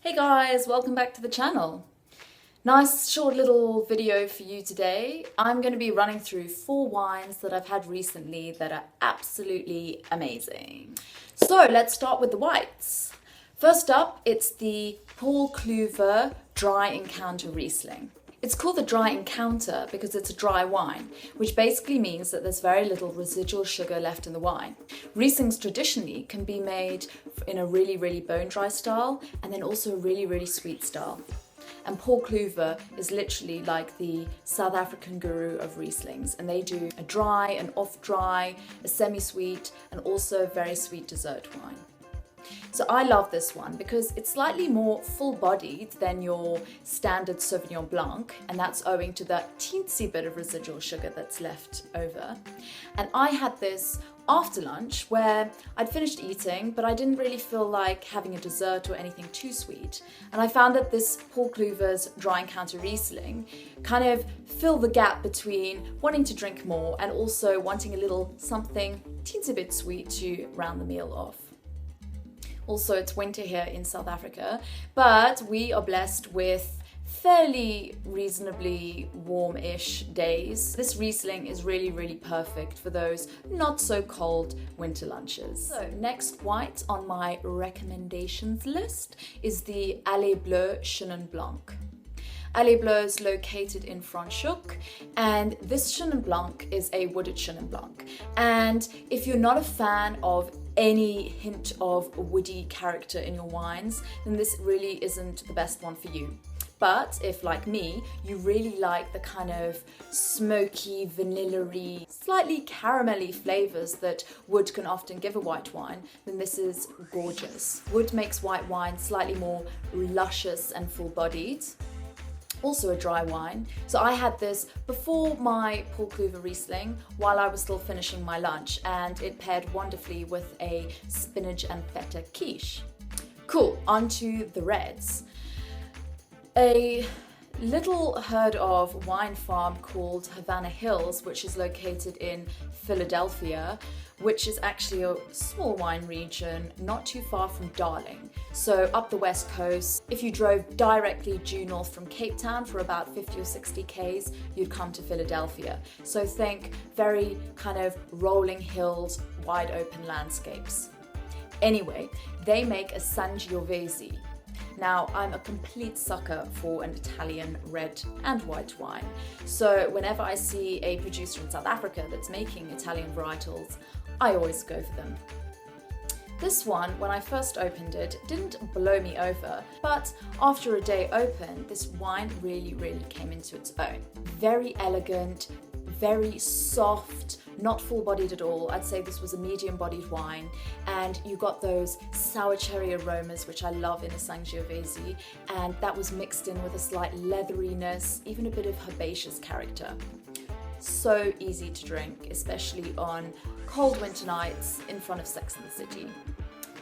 Hey guys, welcome back to the channel. Nice short little video for you today. I'm going to be running through 4 wines that I've had recently that are absolutely amazing. So let's start with the whites. First up, it's the Cluver Dry Encounter Riesling. It's called the Dry Encounter because it's a dry wine, which basically means that there's very little residual sugar left in the wine. Rieslings traditionally can be made in a really bone dry style and then also a really sweet style. And Cluver is literally like the South African guru of Rieslings, and they do a dry, an off-dry, a semi-sweet, and also very sweet dessert wine. So I love this one because it's slightly more full-bodied than your standard Sauvignon Blanc, and that's owing to that teensy bit of residual sugar that's left over. And I had this after lunch where I'd finished eating, but I didn't really feel like having a dessert or anything too sweet. And I found that this Cluver's Dry Encounter Riesling kind of filled the gap between wanting to drink more and also wanting a little something teensy bit sweet to round the meal off. Also, it's winter here in South Africa, but we are blessed with fairly reasonably warm-ish days. This Riesling is really perfect for those not so cold winter lunches. So next white on my recommendations list is the Allee Bleue Chenin Blanc. Allee Bleue is located in Franschhoek, and this Chenin Blanc is a wooded Chenin Blanc. And if you're not a fan of any hint of woody character in your wines, then this really isn't the best one for you. But if, like me, you really like the kind of smoky, vanilla-y, slightly caramelly flavors that wood can often give a white wine, then this is gorgeous. Wood makes white wine slightly more luscious and full-bodied. Also a dry wine. So I had this before my Cluver Riesling while I was still finishing my lunch, and it paired wonderfully with a spinach and feta quiche. Cool, on to the reds. A little heard of wine farm called Havana Hills, which is located in Philadelphia, which is actually a small wine region not too far from Darling. So up the west coast, if you drove directly due north from Cape Town for about 50 or 60 k's, you'd come to Philadelphia. So think very kind of rolling hills, wide open landscapes. Anyway, they make a Sangiovese. Now, I'm a complete sucker for an Italian red and white wine. So whenever I see a producer in South Africa that's making Italian varietals, I always go for them. This one, when I first opened it, didn't blow me over, but after a day open, this wine really came into its own. Very elegant, very soft, not full-bodied at all. I'd say this was a medium-bodied wine, and you got those sour cherry aromas, which I love in a Sangiovese, and that was mixed in with a slight leatheriness, even a bit of herbaceous character. So easy to drink, especially on cold winter nights in front of Sex and the City.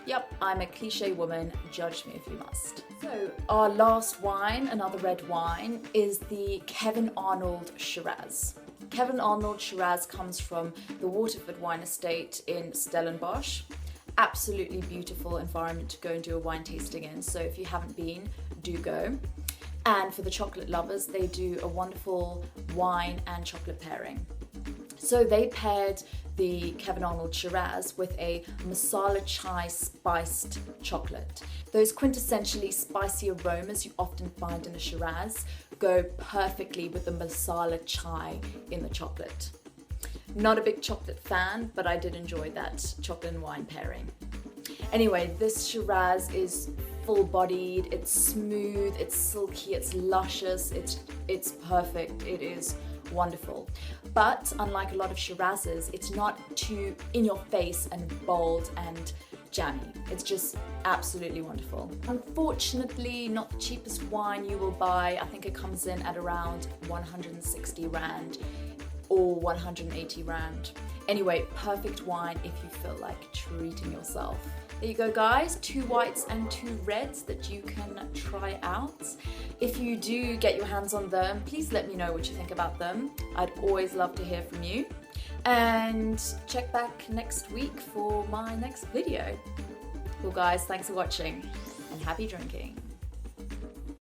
Yep, I'm a cliche woman, judge me if you must. So our last wine, another red wine, is the Arnold Shiraz. Arnold Shiraz comes from the Waterford wine estate in Stellenbosch. Absolutely beautiful environment to go and do a wine tasting in, so if you haven't been, do go. And for the chocolate lovers, they do a wonderful wine and chocolate pairing. So they paired the Arnold Shiraz with a masala chai spiced chocolate. Those quintessentially spicy aromas you often find in a Shiraz go perfectly with the masala chai in the chocolate. Not a big chocolate fan, but I did enjoy that chocolate and wine pairing. Anyway, this Shiraz is full-bodied, it's smooth, it's silky, it's luscious, it's perfect, it is wonderful. But unlike a lot of Shirazes, it's not too in your face and bold and jammy. It's just absolutely wonderful. Unfortunately, not the cheapest wine you will buy. I think it comes in at around 160 Rand or 180 Rand. Anyway, perfect wine if you feel like treating yourself. There you go guys, 2 whites and 2 reds that you can try out. If you do get your hands on them, please let me know what you think about them. I'd always love to hear from you. And check back next week for my next video. Cool guys, thanks for watching and happy drinking.